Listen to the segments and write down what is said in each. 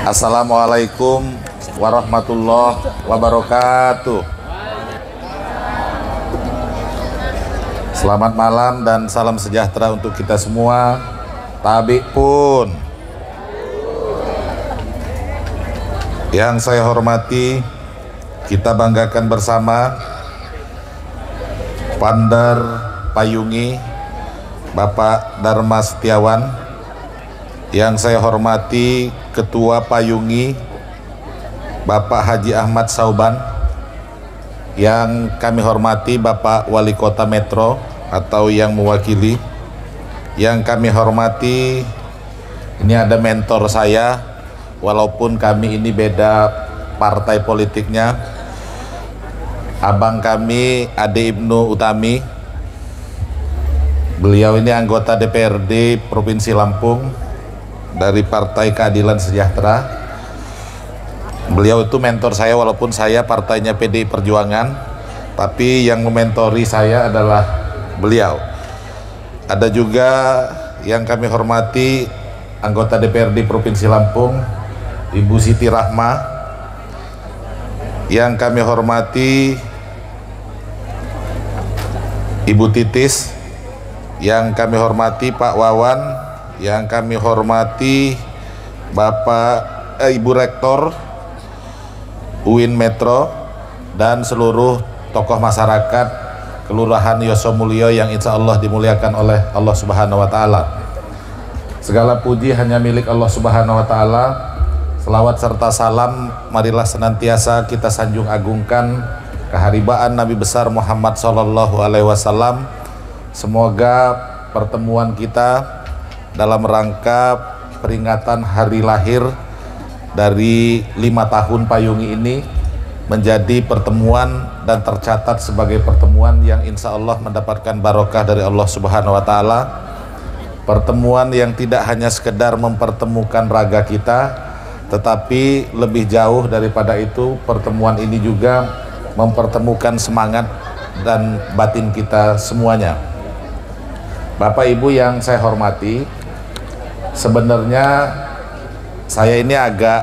Assalamualaikum warahmatullahi wabarakatuh. Selamat malam dan salam sejahtera untuk kita semua. Tabi pun. Yang saya hormati, kita banggakan bersama Pandar Payungi Bapak Dharma Setiawan. Yang saya hormati Ketua Payungi Bapak Haji Ahmad Sauban. Yang kami hormati Bapak Wali Kota Metro atau yang mewakili. Yang kami hormati, ini ada mentor saya, walaupun kami ini beda partai politiknya, abang kami Ade Ibnu Utami. Beliau ini anggota DPRD Provinsi Lampung dari Partai Keadilan Sejahtera. Beliau itu mentor saya, walaupun saya partainya PDI Perjuangan, tapi yang mementori saya adalah beliau. Ada juga yang kami hormati anggota DPRD Provinsi Lampung, Ibu Siti Rahma. Yang kami hormati Ibu Titis. Yang kami hormati Pak Wawan. Yang kami hormati Ibu Rektor UIN Metro dan seluruh tokoh masyarakat Kelurahan Yosomulyo yang insya Allah dimuliakan oleh Allah Subhanahu wa Ta'ala. Segala puji hanya milik Allah Subhanahu wa Ta'ala. Selawat serta salam marilah senantiasa kita sanjung agungkan keharibaan Nabi besar Muhammad Sallallahu Alaihi Wasallam. Semoga pertemuan kita dalam rangka peringatan hari lahir dari 5 tahun Payungi ini menjadi pertemuan dan tercatat sebagai pertemuan yang insya Allah mendapatkan barokah dari Allah Subhanahu wa Ta'ala. Pertemuan yang tidak hanya sekedar mempertemukan raga kita, tetapi lebih jauh daripada itu, pertemuan ini juga mempertemukan semangat dan batin kita semuanya. Bapak Ibu yang saya hormati, sebenarnya saya ini agak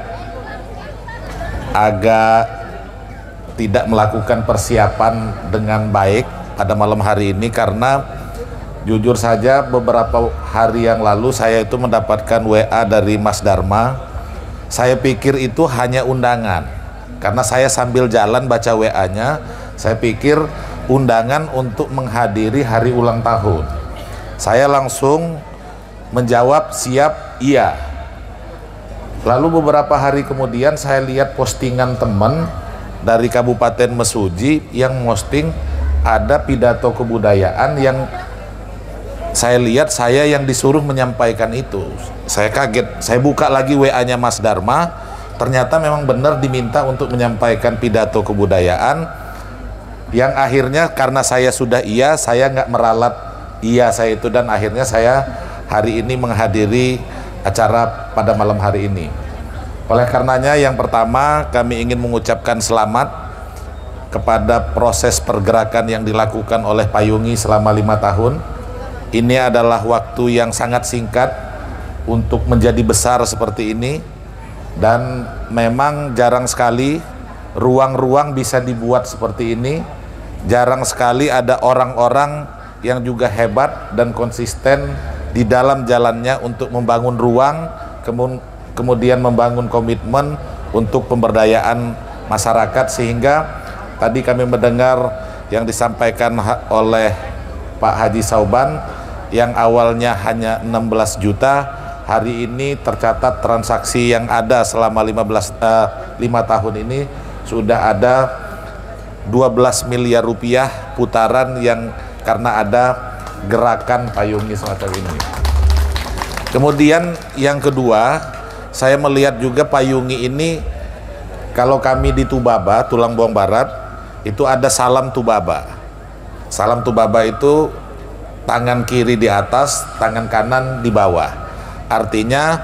tidak melakukan persiapan dengan baik pada malam hari ini, karena jujur saja beberapa hari yang lalu saya itu mendapatkan WA dari Mas Dharma. Saya pikir itu hanya undangan, karena saya sambil jalan baca WA-nya, saya pikir undangan untuk menghadiri hari ulang tahun. Saya langsung menjawab siap, iya. Lalu beberapa hari kemudian saya lihat postingan teman dari Kabupaten Mesuji yang posting ada pidato kebudayaan yang saya lihat saya yang disuruh menyampaikan itu. Saya kaget, saya buka lagi WA-nya Mas Dharma, ternyata memang benar diminta untuk menyampaikan pidato kebudayaan, yang akhirnya karena saya sudah iya, saya nggak meralat iya saya itu, dan akhirnya saya hari ini menghadiri acara pada malam hari ini. Oleh karenanya, yang pertama kami ingin mengucapkan selamat kepada proses pergerakan yang dilakukan oleh Payungi selama 5 tahun. Ini adalah waktu yang sangat singkat untuk menjadi besar seperti ini, dan memang jarang sekali ruang-ruang bisa dibuat seperti ini. Jarang sekali ada orang-orang yang juga hebat dan konsisten di dalam jalannya untuk membangun ruang, kemudian membangun komitmen untuk pemberdayaan masyarakat. Sehingga tadi kami mendengar yang disampaikan oleh Pak Haji Sauban, yang awalnya hanya 16 juta, hari ini tercatat transaksi yang ada selama 5 tahun ini sudah ada 12 miliar rupiah putaran, yang karena ada gerakan Payungi semacam ini. Kemudian yang kedua, saya melihat juga Payungi ini, kalau kami di Tubaba, Tulang Bawang Barat, itu ada salam Tubaba. Salam Tubaba itu tangan kiri di atas, tangan kanan di bawah. Artinya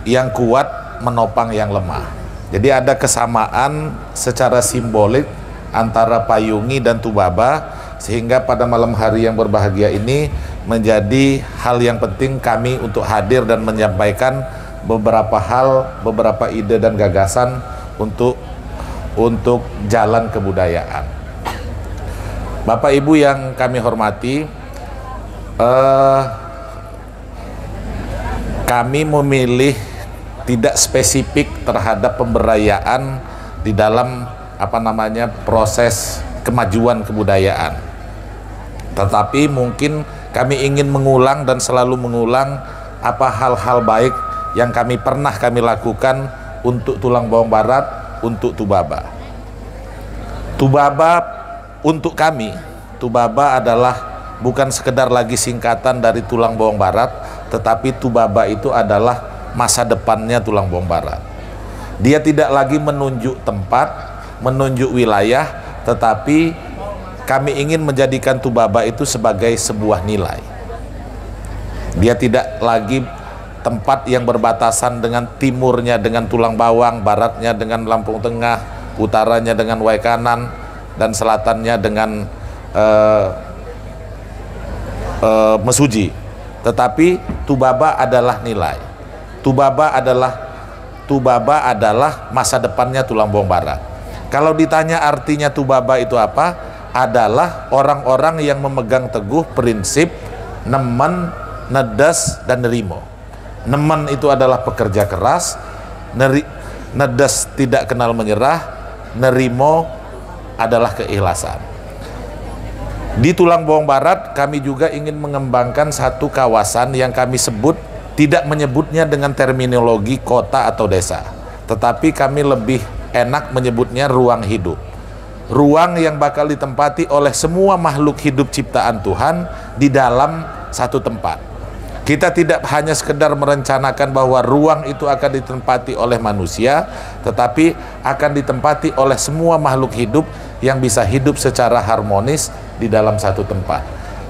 yang kuat menopang yang lemah. Jadi ada kesamaan secara simbolik antara Payungi dan Tubaba, sehingga pada malam hari yang berbahagia ini menjadi hal yang penting kami untuk hadir dan menyampaikan beberapa hal, beberapa ide dan gagasan untuk jalan kebudayaan. Bapak Ibu yang kami hormati, kami memilih tidak spesifik terhadap pemberdayaan di dalam proses kemajuan kebudayaan. Tetapi mungkin kami ingin mengulang dan selalu mengulang apa hal-hal baik yang kami lakukan untuk Tulang Bawang Barat, untuk Tubaba. Tubaba untuk kami, Tubaba adalah bukan sekedar lagi singkatan dari Tulang Bawang Barat, tetapi Tubaba itu adalah masa depannya Tulang Bawang Barat. Dia tidak lagi menunjuk tempat, menunjuk wilayah, tetapi kami ingin menjadikan Tubaba itu sebagai sebuah nilai. Dia tidak lagi tempat yang berbatasan dengan timurnya dengan Tulang Bawang, baratnya dengan Lampung Tengah, utaranya dengan Waikanan, dan selatannya dengan Mesuji. Tetapi Tubaba adalah nilai. Tubaba adalah masa depannya Tulang Bawang Barat. Kalau ditanya artinya Tubaba itu apa? Adalah orang-orang yang memegang teguh prinsip nemen, nedas, dan nerimo. Nemen itu adalah pekerja keras, nedas tidak kenal menyerah, nerimo adalah keikhlasan. Di Tulang Bawang Barat kami juga ingin mengembangkan satu kawasan yang kami sebut, tidak menyebutnya dengan terminologi kota atau desa, tetapi kami lebih enak menyebutnya ruang hidup. Ruang yang bakal ditempati oleh semua makhluk hidup ciptaan Tuhan di dalam satu tempat. Kita tidak hanya sekedar merencanakan bahwa ruang itu akan ditempati oleh manusia, tetapi akan ditempati oleh semua makhluk hidup yang bisa hidup secara harmonis di dalam satu tempat.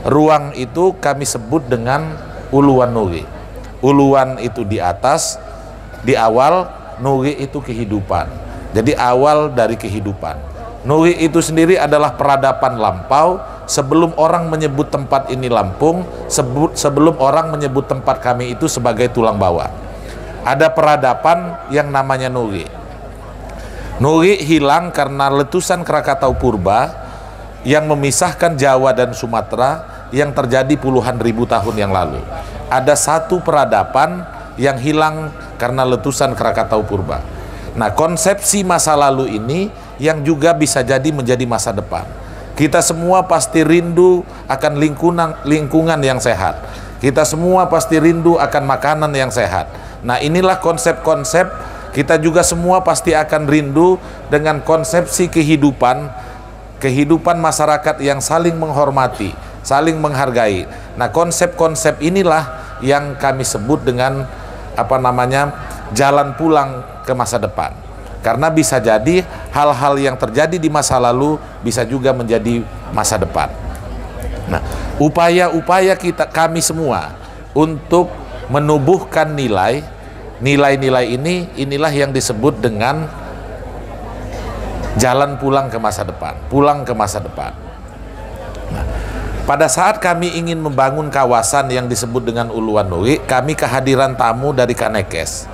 Ruang itu kami sebut dengan uluan nuri. Uluan itu di atas, di awal, nuri itu kehidupan. Jadi awal dari kehidupan. Nuri itu sendiri adalah peradaban lampau sebelum orang menyebut tempat ini Lampung, sebelum orang menyebut tempat kami itu sebagai Tulang Bawang. Ada peradaban yang namanya Nuri. Nuri hilang karena letusan Krakatau Purba yang memisahkan Jawa dan Sumatera yang terjadi puluhan ribu tahun yang lalu. Ada satu peradaban yang hilang karena letusan Krakatau Purba. Nah, konsepsi masa lalu ini yang juga bisa jadi menjadi masa depan. Kita semua pasti rindu akan lingkungan yang sehat. Kita semua pasti rindu akan makanan yang sehat. Nah, inilah konsep-konsep. Kita juga semua pasti akan rindu dengan konsepsi kehidupan masyarakat yang saling menghormati, saling menghargai. Nah, konsep-konsep inilah yang kami sebut dengan jalan pulang ke masa depan. Karena bisa jadi hal-hal yang terjadi di masa lalu bisa juga menjadi masa depan. Nah, upaya-upaya kami semua untuk menubuhkan nilai-nilai inilah yang disebut dengan jalan pulang ke masa depan, pulang ke masa depan. Nah, pada saat kami ingin membangun kawasan yang disebut dengan Uluan Nuri, kami kehadiran tamu dari Kanekes.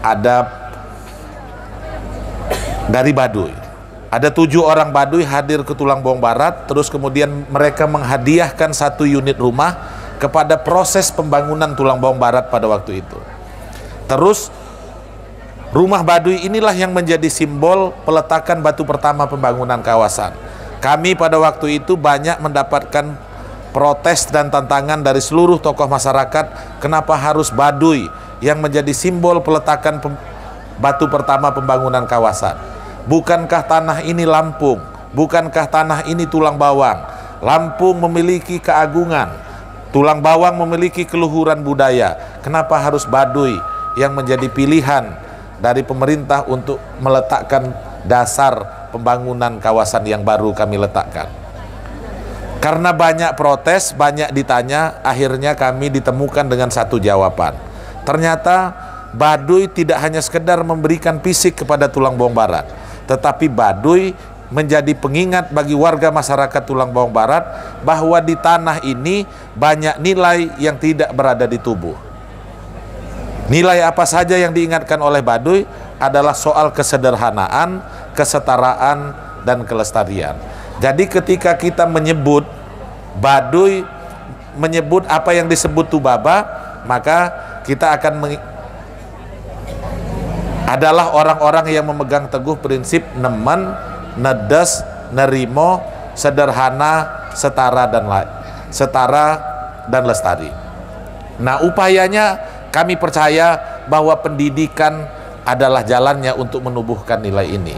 Ada dari Baduy. Ada 7 orang Baduy hadir ke Tulang Bawang Barat, terus kemudian mereka menghadiahkan 1 unit rumah kepada proses pembangunan Tulang Bawang Barat pada waktu itu. Terus rumah Baduy inilah yang menjadi simbol peletakan batu pertama pembangunan kawasan. Kami pada waktu itu banyak mendapatkan protes dan tantangan dari seluruh tokoh masyarakat, kenapa harus Baduy yang menjadi simbol peletakan batu pertama pembangunan kawasan. Bukankah tanah ini Lampung? Bukankah tanah ini Tulang Bawang? Lampung memiliki keagungan, Tulang Bawang memiliki keluhuran budaya. Kenapa harus Baduy yang menjadi pilihan dari pemerintah untuk meletakkan dasar pembangunan kawasan yang baru kami letakkan? Karena banyak protes, banyak ditanya, akhirnya kami ditemukan dengan satu jawaban. Ternyata Baduy tidak hanya sekedar memberikan fisik kepada Tulang Bawang Barat, tetapi Baduy menjadi pengingat bagi warga masyarakat Tulang Bawang Barat bahwa di tanah ini banyak nilai yang tidak berada di tubuh. Nilai apa saja yang diingatkan oleh Baduy adalah soal kesederhanaan, kesetaraan, dan kelestarian. Jadi ketika kita menyebut Baduy, menyebut apa yang disebut Tubaba, maka kita akan adalah orang-orang yang memegang teguh prinsip nemen, nedes, nerimo, sederhana, setara dan lestari. Nah, upayanya kami percaya bahwa pendidikan adalah jalannya untuk menumbuhkan nilai ini.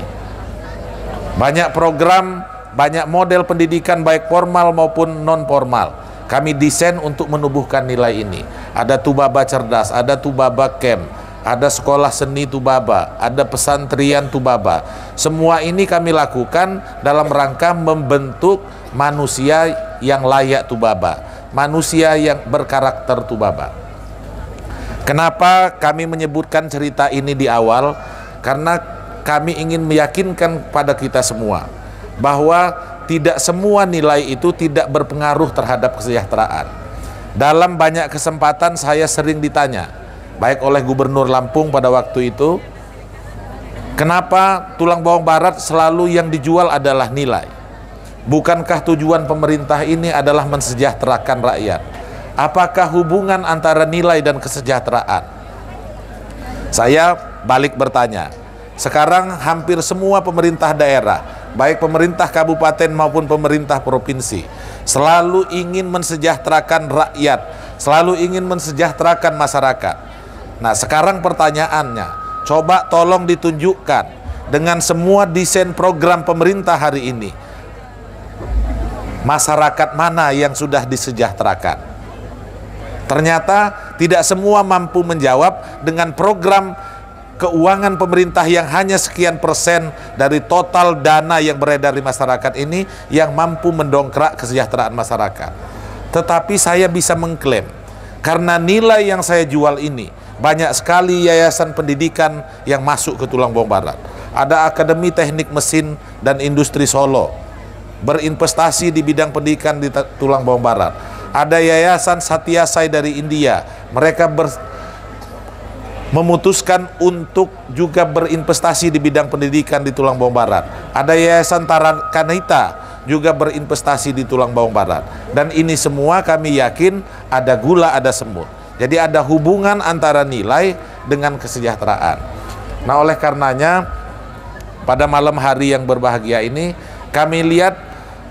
Banyak program, banyak model pendidikan baik formal maupun non formal kami desain untuk menumbuhkan nilai ini. Ada Tubaba Cerdas, ada Tubaba Camp, ada sekolah seni Tubaba, ada pesantren Tubaba. Semua ini kami lakukan dalam rangka membentuk manusia yang layak Tubaba, manusia yang berkarakter Tubaba. Kenapa kami menyebutkan cerita ini di awal? Karena kami ingin meyakinkan pada kita semua bahwa tidak semua nilai itu tidak berpengaruh terhadap kesejahteraan. Dalam banyak kesempatan saya sering ditanya, baik oleh Gubernur Lampung pada waktu itu, kenapa tulang bawang barat selalu yang dijual adalah nilai? Bukankah tujuan pemerintah ini adalah mensejahterakan rakyat? Apakah hubungan antara nilai dan kesejahteraan? Saya balik bertanya. Sekarang hampir semua pemerintah daerah, baik pemerintah kabupaten maupun pemerintah provinsi, selalu ingin mensejahterakan rakyat, selalu ingin mensejahterakan masyarakat. Nah, sekarang pertanyaannya, coba tolong ditunjukkan dengan semua desain program pemerintah hari ini, masyarakat mana yang sudah disejahterakan? Ternyata tidak semua mampu menjawab dengan program keuangan pemerintah yang hanya sekian persen dari total dana yang beredar di masyarakat ini yang mampu mendongkrak kesejahteraan masyarakat. Tetapi saya bisa mengklaim, karena nilai yang saya jual ini, banyak sekali yayasan pendidikan yang masuk ke Tulang Bawang Barat. Ada Akademi Teknik Mesin dan Industri Solo, berinvestasi di bidang pendidikan di Tulang Bawang Barat. Ada Yayasan Satyasai dari India, mereka memutuskan untuk juga berinvestasi di bidang pendidikan di Tulang Bawang Barat. Ada Yayasan Tarakanita juga berinvestasi di Tulang Bawang Barat. Dan ini semua kami yakin ada gula, ada semut. Jadi ada hubungan antara nilai dengan kesejahteraan. Nah, oleh karenanya pada malam hari yang berbahagia ini kami lihat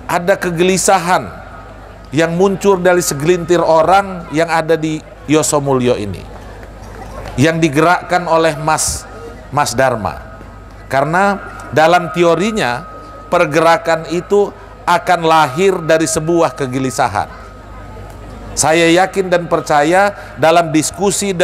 ada kegelisahan yang muncul dari segelintir orang yang ada di Yosomulyo ini, yang digerakkan oleh Mas Dharma. Karena dalam teorinya pergerakan itu akan lahir dari sebuah kegelisahan. Saya yakin dan percaya dalam diskusi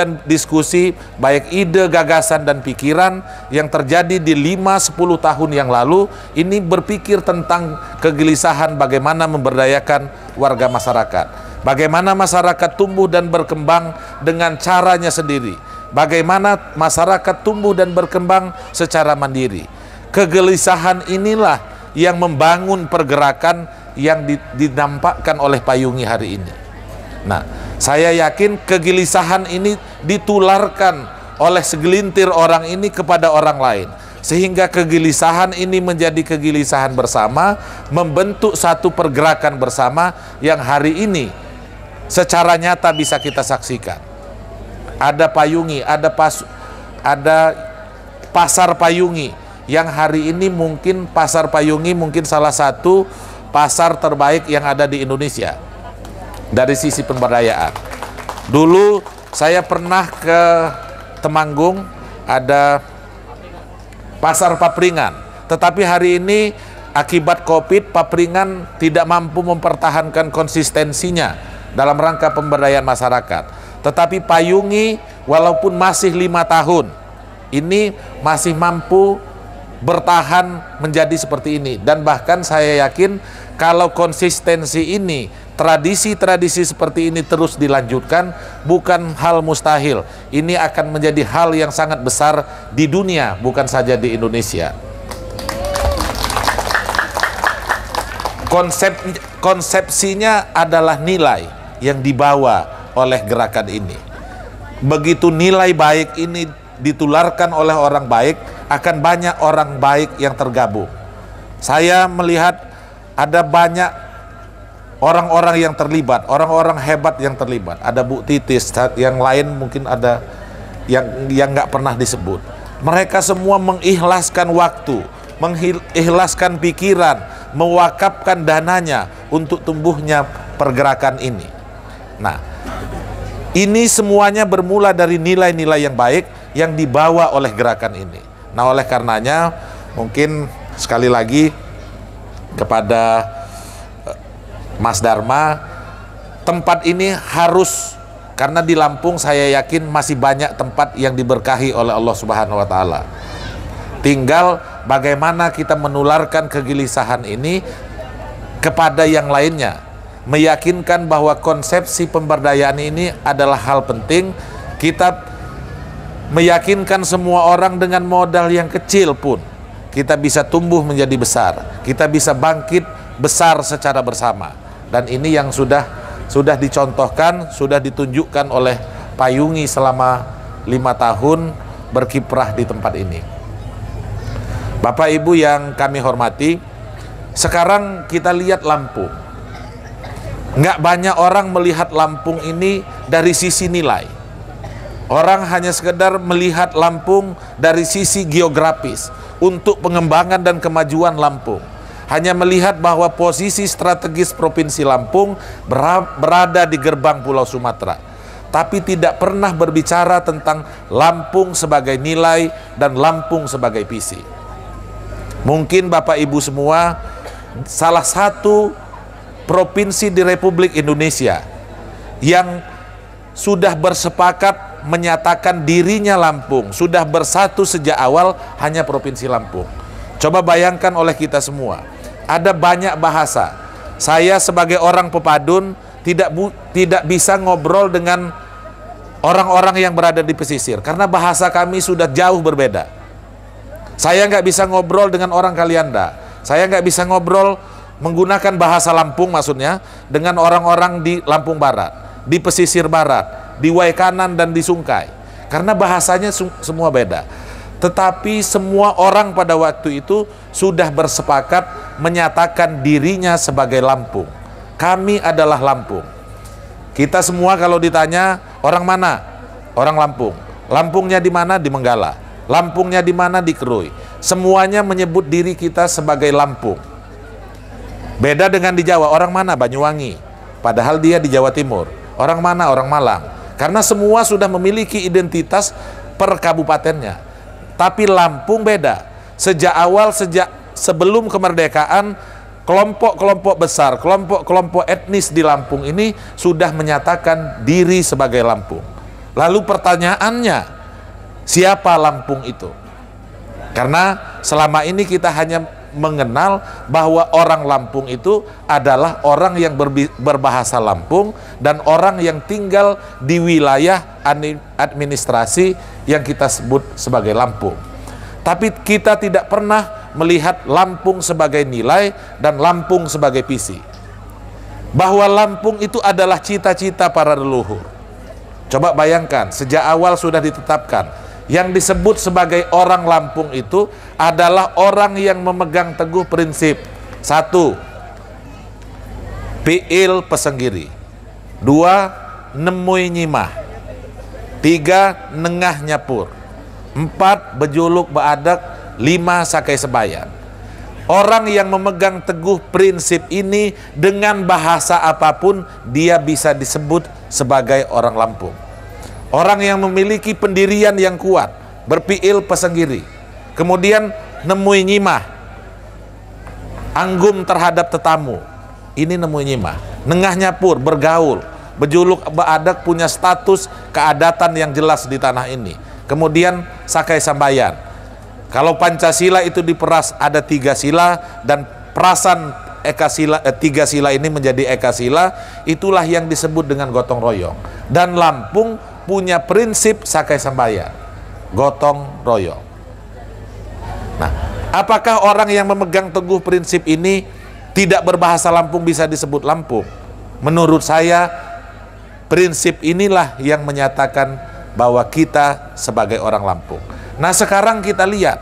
baik ide, gagasan, dan pikiran yang terjadi di 5-10 tahun yang lalu, ini berpikir tentang kegelisahan bagaimana memberdayakan warga masyarakat. Bagaimana masyarakat tumbuh dan berkembang dengan caranya sendiri. Bagaimana masyarakat tumbuh dan berkembang secara mandiri. Kegelisahan inilah yang membangun pergerakan yang dinampakkan oleh Payungi hari ini. Nah, saya yakin kegelisahan ini ditularkan oleh segelintir orang ini kepada orang lain, sehingga kegelisahan ini menjadi kegelisahan bersama, membentuk satu pergerakan bersama yang hari ini secara nyata bisa kita saksikan. Ada Payungi, ada Pasar Payungi, yang hari ini mungkin Pasar Payungi mungkin salah satu pasar terbaik yang ada di Indonesia dari sisi pemberdayaan. Dulu saya pernah ke Temanggung, ada Pasar Papringan, tetapi hari ini akibat Covid, Papringan tidak mampu mempertahankan konsistensinya dalam rangka pemberdayaan masyarakat. Tetapi Payungi walaupun masih 5 tahun ini masih mampu bertahan menjadi seperti ini. Dan bahkan saya yakin kalau konsistensi ini, tradisi-tradisi seperti ini terus dilanjutkan, bukan hal mustahil. Ini akan menjadi hal yang sangat besar di dunia, bukan saja di Indonesia. Konsepsinya adalah nilai yang dibawa oleh gerakan ini. begitu nilai baik ini ditularkan oleh orang baik, akan banyak orang baik yang tergabung. Saya melihat ada banyak orang-orang yang terlibat, orang-orang hebat yang terlibat. Ada Bu Titis, yang lain mungkin ada yang nggak pernah disebut. Mereka semua mengikhlaskan waktu, mengikhlaskan pikiran, mewakafkan dananya untuk tumbuhnya pergerakan ini. Nah, ini semuanya bermula dari nilai-nilai yang baik yang dibawa oleh gerakan ini. Nah, oleh karenanya mungkin sekali lagi kepada Mas Dharma, tempat ini harus, karena di Lampung saya yakin masih banyak tempat yang diberkahi oleh Allah Subhanahu wa Ta'ala. Tinggal bagaimana kita menularkan kegelisahan ini kepada yang lainnya, meyakinkan bahwa konsepsi pemberdayaan ini adalah hal penting. Kita meyakinkan semua orang dengan modal yang kecil pun kita bisa tumbuh menjadi besar, kita bisa bangkit besar secara bersama. Dan ini yang sudah dicontohkan, sudah ditunjukkan oleh Payungi selama 5 tahun berkiprah di tempat ini. Bapak Ibu yang kami hormati, sekarang kita lihat Lampung. Nggak banyak orang melihat Lampung ini dari sisi nilai. Orang hanya sekedar melihat Lampung dari sisi geografis untuk pengembangan dan kemajuan Lampung. Hanya melihat bahwa posisi strategis Provinsi Lampung berada di gerbang Pulau Sumatera, tapi tidak pernah berbicara tentang Lampung sebagai nilai dan Lampung sebagai visi. Mungkin Bapak Ibu semua, salah satu provinsi di Republik Indonesia yang sudah bersepakat menyatakan dirinya Lampung, sudah bersatu sejak awal, hanya Provinsi Lampung. Coba bayangkan oleh kita semua, ada banyak bahasa. Saya sebagai orang Pepadun tidak bisa ngobrol dengan orang-orang yang berada di pesisir, karena bahasa kami sudah jauh berbeda. Saya nggak bisa ngobrol dengan orang Kalianda, saya nggak bisa ngobrol menggunakan bahasa Lampung maksudnya dengan orang-orang di Lampung Barat, di pesisir barat, di Waikanan dan di Sungkai, karena bahasanya semua beda. Tetapi semua orang pada waktu itu sudah bersepakat menyatakan dirinya sebagai Lampung. Kami adalah Lampung. Kita semua kalau ditanya orang mana? Orang Lampung. Lampungnya di mana? Di Menggala. Lampungnya di mana? Di Kerui. Semuanya menyebut diri kita sebagai Lampung. Beda dengan di Jawa, orang mana? Banyuwangi. Padahal dia di Jawa Timur. Orang mana? Orang Malang. Karena semua sudah memiliki identitas per kabupatennya. Tapi Lampung beda. Sejak awal, sejak sebelum kemerdekaan, kelompok-kelompok besar, kelompok-kelompok etnis di Lampung ini sudah menyatakan diri sebagai Lampung. Lalu pertanyaannya, siapa Lampung itu? Karena selama ini kita hanya mengenal bahwa orang Lampung itu adalah orang yang berbahasa Lampung dan orang yang tinggal di wilayah administrasi yang kita sebut sebagai Lampung. Tapi kita tidak pernah melihat Lampung sebagai nilai dan Lampung sebagai visi. Bahwa Lampung itu adalah cita-cita para leluhur. Coba bayangkan, sejak awal sudah ditetapkan, yang disebut sebagai orang Lampung itu adalah orang yang memegang teguh prinsip. 1. Piil Pesenggiri. 2. Nemui Nyimah. 3. Nengah Nyapur. 4. Bejuluk Baadak. 5. Sakai Sebayan. Orang yang memegang teguh prinsip ini dengan bahasa apapun dia bisa disebut sebagai orang Lampung. Orang yang memiliki pendirian yang kuat, berpiil Pesenggiri, kemudian nemui Nyimah, anggum terhadap tetamu, ini nemui Nyimah. Nengah Nyapur, bergaul. Bejuluk Baadak, punya status keadatan yang jelas di tanah ini. Kemudian Sakai Sambayan, kalau Pancasila itu diperas ada 3 sila dan perasan tiga sila ini menjadi Eka Sila, itulah yang disebut dengan gotong royong. Dan Lampung punya prinsip Sakai Sambayan, gotong royong. Nah, apakah orang yang memegang teguh prinsip ini tidak berbahasa Lampung bisa disebut Lampung? Menurut saya, prinsip inilah yang menyatakan bahwa kita sebagai orang Lampung. Nah, sekarang kita lihat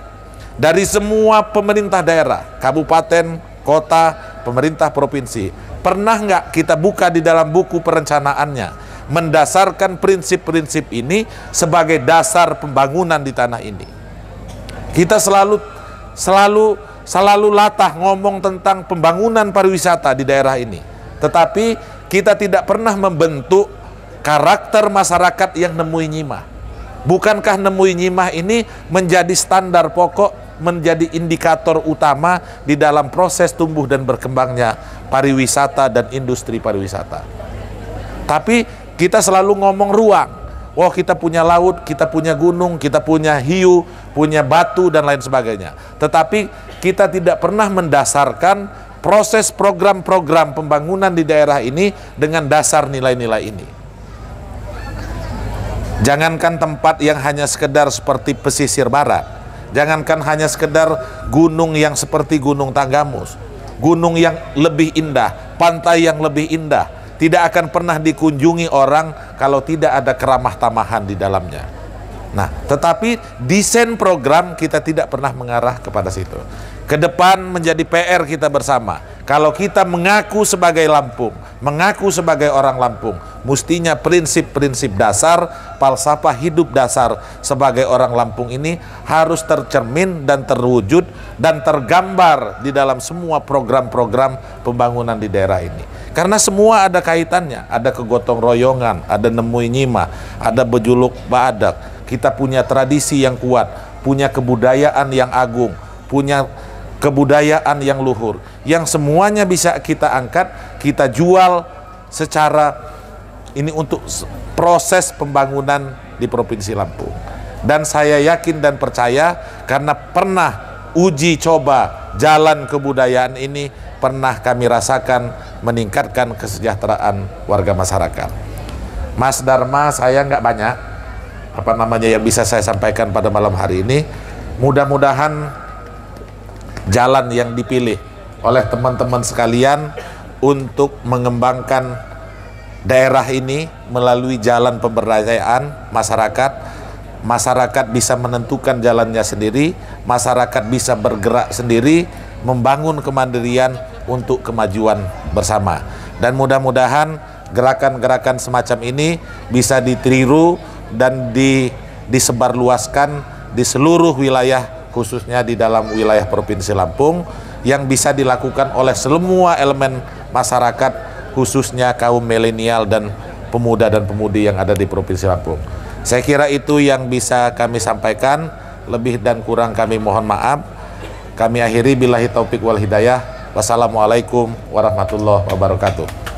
dari semua pemerintah daerah, kabupaten, kota, pemerintah provinsi, pernah nggak kita buka di dalam buku perencanaannya mendasarkan prinsip-prinsip ini sebagai dasar pembangunan di tanah ini? Kita selalu latah ngomong tentang pembangunan pariwisata di daerah ini, tetapi kita tidak pernah membentuk karakter masyarakat yang nemui nyimah. Bukankah nemui nyimah ini menjadi standar pokok, menjadi indikator utama di dalam proses tumbuh dan berkembangnya pariwisata dan industri pariwisata? Tapi kita selalu ngomong ruang. Wah, kita punya laut, kita punya gunung, kita punya hiu, punya batu dan lain sebagainya. Tetapi kita tidak pernah mendasarkan proses program-program pembangunan di daerah ini dengan dasar nilai-nilai ini. Jangankan tempat yang hanya sekedar seperti pesisir barat, jangankan hanya sekedar gunung yang seperti Gunung Tanggamus, gunung yang lebih indah, pantai yang lebih indah, tidak akan pernah dikunjungi orang kalau tidak ada keramah tamahan di dalamnya. Nah, tetapi desain program kita tidak pernah mengarah kepada situ. Ke depan menjadi PR kita bersama. Kalau kita mengaku sebagai Lampung, mengaku sebagai orang Lampung, mestinya prinsip-prinsip dasar, falsafah hidup dasar sebagai orang Lampung ini harus tercermin dan terwujud dan tergambar di dalam semua program-program pembangunan di daerah ini. Karena semua ada kaitannya, ada kegotong royongan, ada nemui nyimah, ada bejuluk badak. Kita punya tradisi yang kuat, punya kebudayaan yang agung, punya kebudayaan yang luhur, yang semuanya bisa kita angkat, kita jual secara ini untuk proses pembangunan di Provinsi Lampung. Dan saya yakin dan percaya karena pernah uji coba jalan kebudayaan ini, pernah kami rasakan meningkatkan kesejahteraan warga masyarakat. Mas Dharma, saya nggak banyak yang bisa saya sampaikan pada malam hari ini. Mudah-mudahan jalan yang dipilih oleh teman-teman sekalian untuk mengembangkan daerah ini melalui jalan pemberdayaan masyarakat bisa menentukan jalannya sendiri, masyarakat bisa bergerak sendiri, membangun kemandirian untuk kemajuan bersama. Dan mudah-mudahan gerakan-gerakan semacam ini bisa ditiru dan disebarluaskan di seluruh wilayah, khususnya di dalam wilayah Provinsi Lampung, yang bisa dilakukan oleh semua elemen masyarakat, khususnya kaum milenial dan pemuda dan pemudi yang ada di Provinsi Lampung. Saya kira itu yang bisa kami sampaikan, lebih dan kurang kami mohon maaf. Kami akhiri billahi taufik wal hidayah. Wassalamualaikum warahmatullahi wabarakatuh.